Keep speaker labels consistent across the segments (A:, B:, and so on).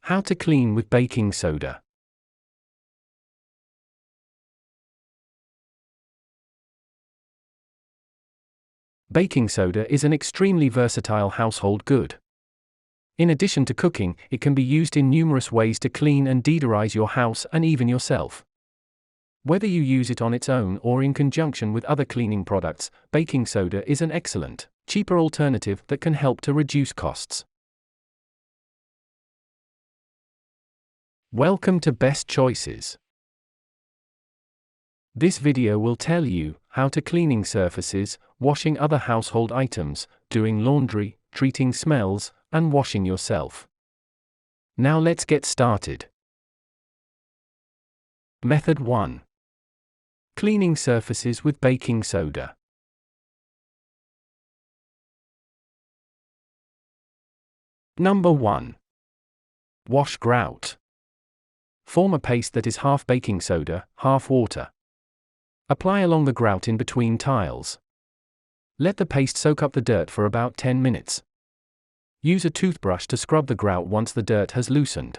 A: How to clean with baking soda. Baking soda is an extremely versatile household good. In addition to cooking, it can be used in numerous ways to clean and deodorize your house and even yourself. Whether you use it on its own or in conjunction with other cleaning products, baking soda is an excellent, cheaper alternative that can help to reduce costs. Welcome to Best Choices. This video will tell you how to cleaning surfaces, washing other household items, doing laundry, treating smells, and washing yourself. Now let's get started. Method 1. Cleaning surfaces with baking soda. Number 1. Wash grout. Form a paste that is half baking soda, half water. Apply along the grout in between tiles. Let the paste soak up the dirt for about 10 minutes. Use a toothbrush to scrub the grout once the dirt has loosened.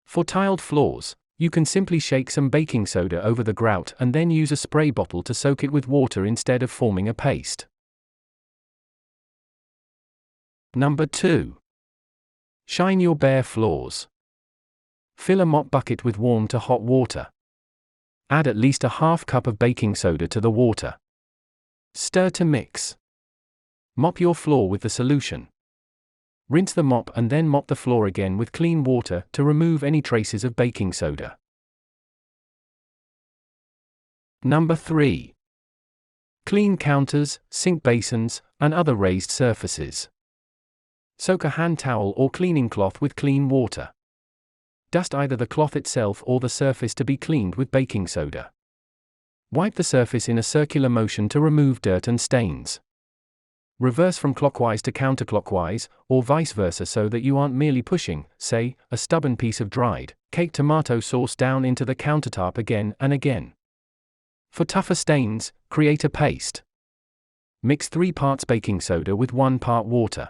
A: For tiled floors, you can simply shake some baking soda over the grout and then use a spray bottle to soak it with water instead of forming a paste. Number 2. Shine your bare floors. Fill a mop bucket with warm to hot water. Add at least a half cup of baking soda to the water. Stir to mix. Mop your floor with the solution. Rinse the mop and then mop the floor again with clean water to remove any traces of baking soda. Number 3. Clean counters, sink basins, and other raised surfaces. Soak a hand towel or cleaning cloth with clean water. Dust either the cloth itself or the surface to be cleaned with baking soda. Wipe the surface in a circular motion to remove dirt and stains. Reverse from clockwise to counterclockwise, or vice versa, so that you aren't merely pushing, say, a stubborn piece of dried, caked tomato sauce down into the countertop again and again. For tougher stains, create a paste. Mix 3 parts baking soda with 1 part water.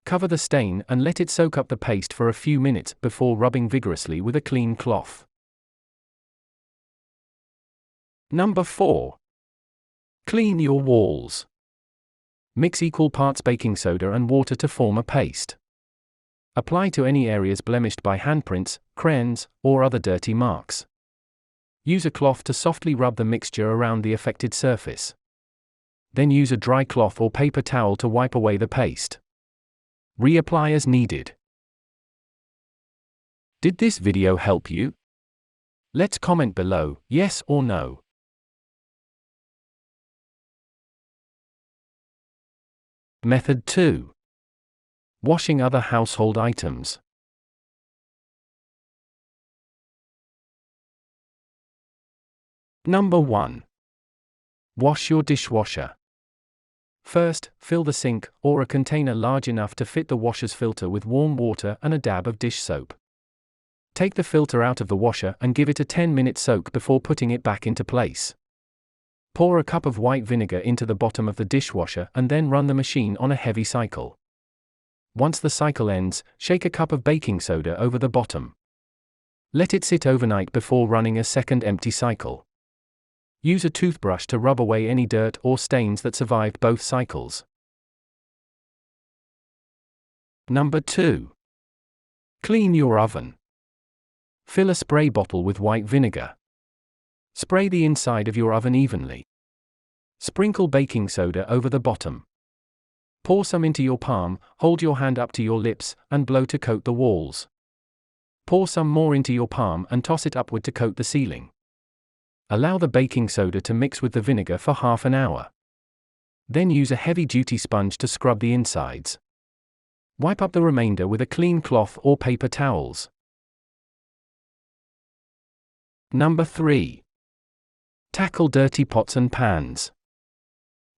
A: Cover the stain and let it soak up the paste for a few minutes before rubbing vigorously with a clean cloth. Number 4. Clean your walls. Mix equal parts baking soda and water to form a paste. Apply to any areas blemished by handprints, crayons, or other dirty marks. Use a cloth to softly rub the mixture around the affected surface. Then use a dry cloth or paper towel to wipe away the paste. Reapply as needed. Did this video help you? Let's comment below, yes or no. Method 2. Washing other household items. Number 1. Wash your dishwasher. First, fill the sink, or a container large enough to fit the washer's filter with warm water and a dab of dish soap. Take the filter out of the washer and give it a 10-minute soak before putting it back into place. Pour a cup of white vinegar into the bottom of the dishwasher and then run the machine on a heavy cycle. Once the cycle ends, shake a cup of baking soda over the bottom. Let it sit overnight before running a second empty cycle. Use a toothbrush to rub away any dirt or stains that survived both cycles. Number 2. Clean your oven. Fill a spray bottle with white vinegar. Spray the inside of your oven evenly. Sprinkle baking soda over the bottom. Pour some into your palm, hold your hand up to your lips, and blow to coat the walls. Pour some more into your palm and toss it upward to coat the ceiling. Allow the baking soda to mix with the vinegar for half an hour. Then use a heavy-duty sponge to scrub the insides. Wipe up the remainder with a clean cloth or paper towels. Number 3. Tackle dirty pots and pans.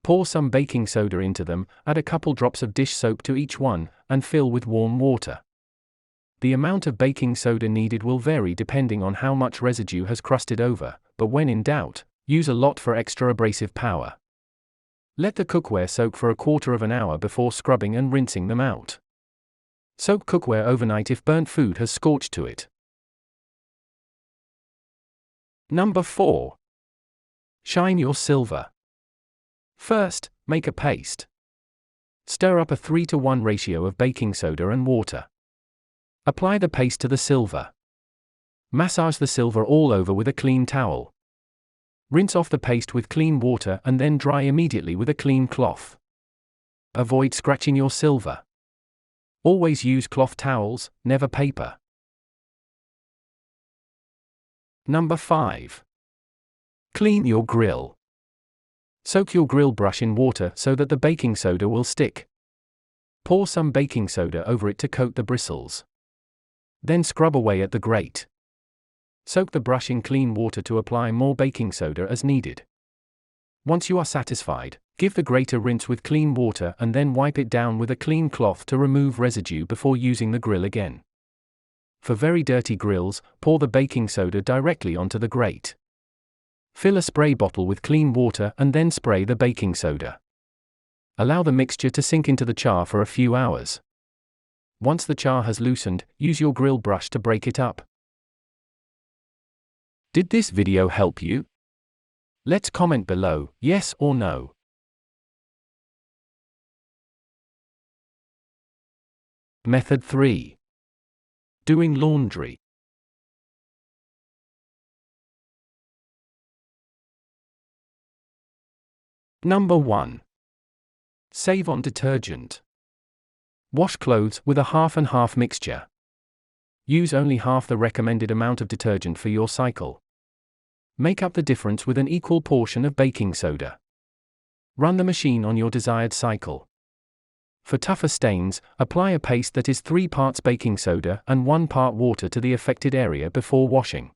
A: Pour some baking soda into them, add a couple drops of dish soap to each one, and fill with warm water. The amount of baking soda needed will vary depending on how much residue has crusted over, but when in doubt, use a lot for extra abrasive power. Let the cookware soak for a quarter of an hour before scrubbing and rinsing them out. Soak cookware overnight if burnt food has scorched to it. Number 4. Shine your silver. First, make a paste. Stir up a 3:1 ratio of baking soda and water. Apply the paste to the silver. Massage the silver all over with a clean towel. Rinse off the paste with clean water and then dry immediately with a clean cloth. Avoid scratching your silver. Always use cloth towels, never paper. Number 5. Clean your grill. Soak your grill brush in water so that the baking soda will stick. Pour some baking soda over it to coat the bristles. Then scrub away at the grate. Soak the brush in clean water to apply more baking soda as needed. Once you are satisfied, give the grate a rinse with clean water and then wipe it down with a clean cloth to remove residue before using the grill again. For very dirty grills, pour the baking soda directly onto the grate. Fill a spray bottle with clean water and then spray the baking soda. Allow the mixture to sink into the char for a few hours. Once the char has loosened, use your grill brush to break it up. Did this video help you? Let's comment below, yes or no. Method 3. Doing laundry. Number 1. Save on detergent. Wash clothes with a half and half mixture. Use only half the recommended amount of detergent for your cycle. Make up the difference with an equal portion of baking soda. Run the machine on your desired cycle. For tougher stains, apply a paste that is 3 parts baking soda and 1 part water to the affected area before washing.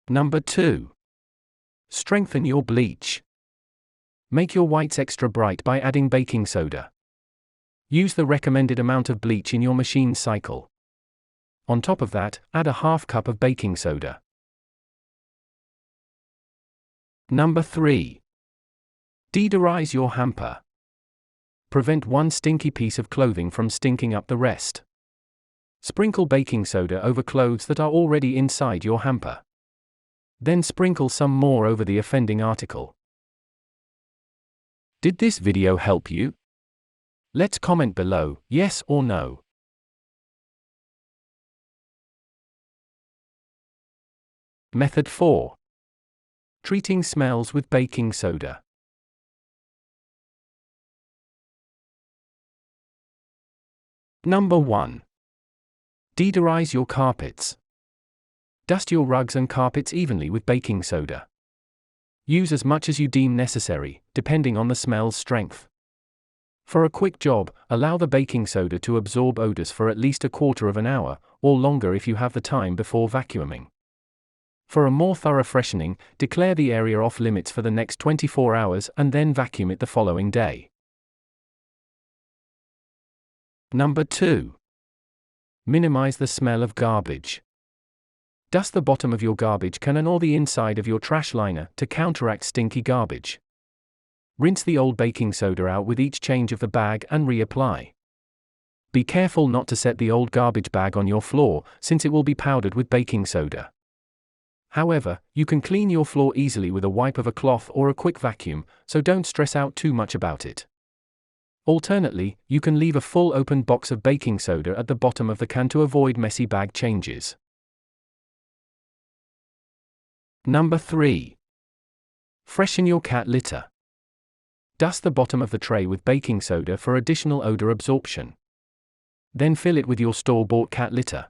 A: Number 2. Strengthen your bleach. Make your whites extra bright by adding baking soda. Use the recommended amount of bleach in your machine's cycle. On top of that, add a half cup of baking soda. Number 3. Deodorize your hamper. Prevent one stinky piece of clothing from stinking up the rest. Sprinkle baking soda over clothes that are already inside your hamper. Then sprinkle some more over the offending article. Did this video help you? Let's comment below, yes or no. Method 4. Treating smells with baking soda. Number 1. Deodorize your carpets. Dust your rugs and carpets evenly with baking soda. Use as much as you deem necessary, depending on the smell's strength. For a quick job, allow the baking soda to absorb odors for at least a quarter of an hour, or longer if you have the time before vacuuming. For a more thorough freshening, declare the area off limits for the next 24 hours and then vacuum it the following day. Number 2. Minimize the smell of garbage. Dust the bottom of your garbage can or the inside of your trash liner to counteract stinky garbage. Rinse the old baking soda out with each change of the bag and reapply. Be careful not to set the old garbage bag on your floor, since it will be powdered with baking soda. However, you can clean your floor easily with a wipe of a cloth or a quick vacuum, so don't stress out too much about it. Alternately, you can leave a full open box of baking soda at the bottom of the can to avoid messy bag changes. Number 3. Freshen your cat litter. Dust the bottom of the tray with baking soda for additional odor absorption. Then fill it with your store-bought cat litter.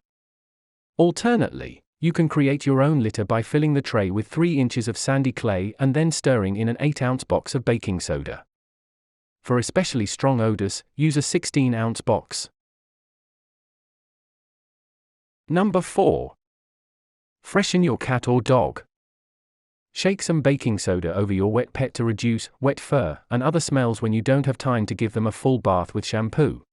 A: Alternately, you can create your own litter by filling the tray with 3 inches of sandy clay and then stirring in an 8-ounce box of baking soda. For especially strong odors, use a 16-ounce box. Number 4. Freshen your cat or dog. Shake some baking soda over your wet pet to reduce wet fur and other smells when you don't have time to give them a full bath with shampoo.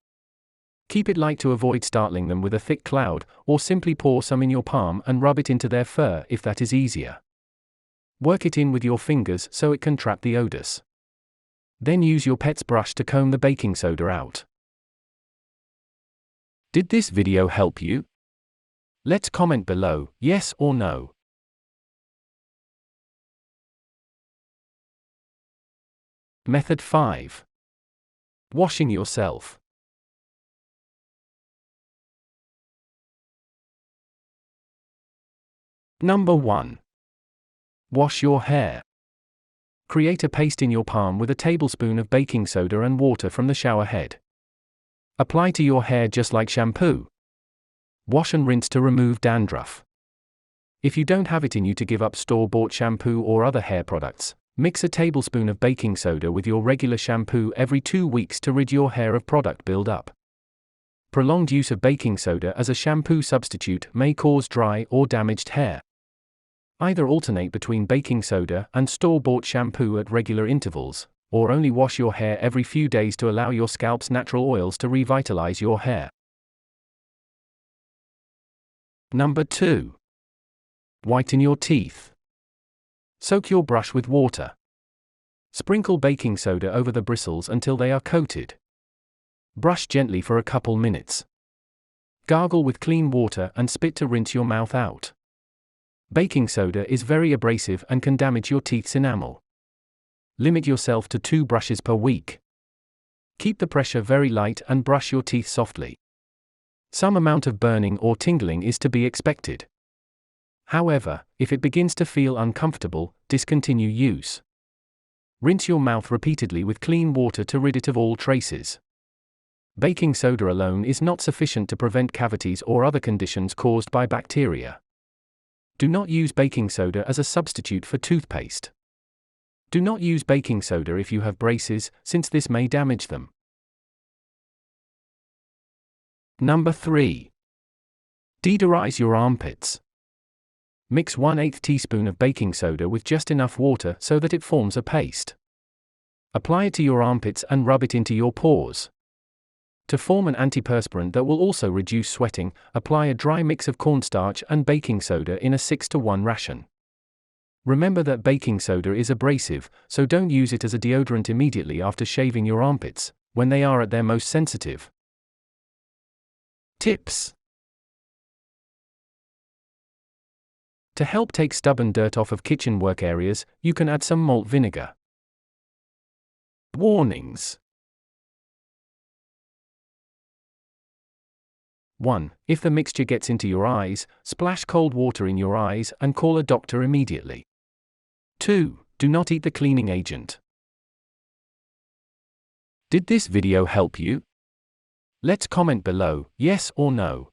A: Keep it light to avoid startling them with a thick cloud, or simply pour some in your palm and rub it into their fur if that is easier. Work it in with your fingers so it can trap the odors. Then use your pet's brush to comb the baking soda out. Did this video help you? Let's comment below, yes or no. Method 5. Washing yourself. Number 1. Wash your hair. Create a paste in your palm with a tablespoon of baking soda and water from the shower head. Apply to your hair just like shampoo. Wash and rinse to remove dandruff. If you don't have it in you to give up store-bought shampoo or other hair products, mix a tablespoon of baking soda with your regular shampoo every 2 weeks to rid your hair of product build-up. Prolonged use of baking soda as a shampoo substitute may cause dry or damaged hair. Either alternate between baking soda and store-bought shampoo at regular intervals, or only wash your hair every few days to allow your scalp's natural oils to revitalize your hair. Number 2. Whiten your teeth. Soak your brush with water. Sprinkle baking soda over the bristles until they are coated. Brush gently for a couple minutes. Gargle with clean water and spit to rinse your mouth out. Baking soda is very abrasive and can damage your teeth's enamel. Limit yourself to 2 brushes per week. Keep the pressure very light and brush your teeth softly. Some amount of burning or tingling is to be expected. However, if it begins to feel uncomfortable, discontinue use. Rinse your mouth repeatedly with clean water to rid it of all traces. Baking soda alone is not sufficient to prevent cavities or other conditions caused by bacteria. Do not use baking soda as a substitute for toothpaste. Do not use baking soda if you have braces, since this may damage them. Number 3. Deodorize your armpits. Mix 1/8 teaspoon of baking soda with just enough water so that it forms a paste. Apply it to your armpits and rub it into your pores. To form an antiperspirant that will also reduce sweating, apply a dry mix of cornstarch and baking soda in a 6-to-1 ration. Remember that baking soda is abrasive, so don't use it as a deodorant immediately after shaving your armpits, when they are at their most sensitive. Tips. To help take stubborn dirt off of kitchen work areas, you can add some malt vinegar. Warnings. 1. If the mixture gets into your eyes, splash cold water in your eyes and call a doctor immediately. 2. Do not eat the cleaning agent. Did this video help you? Let's comment below, yes or no.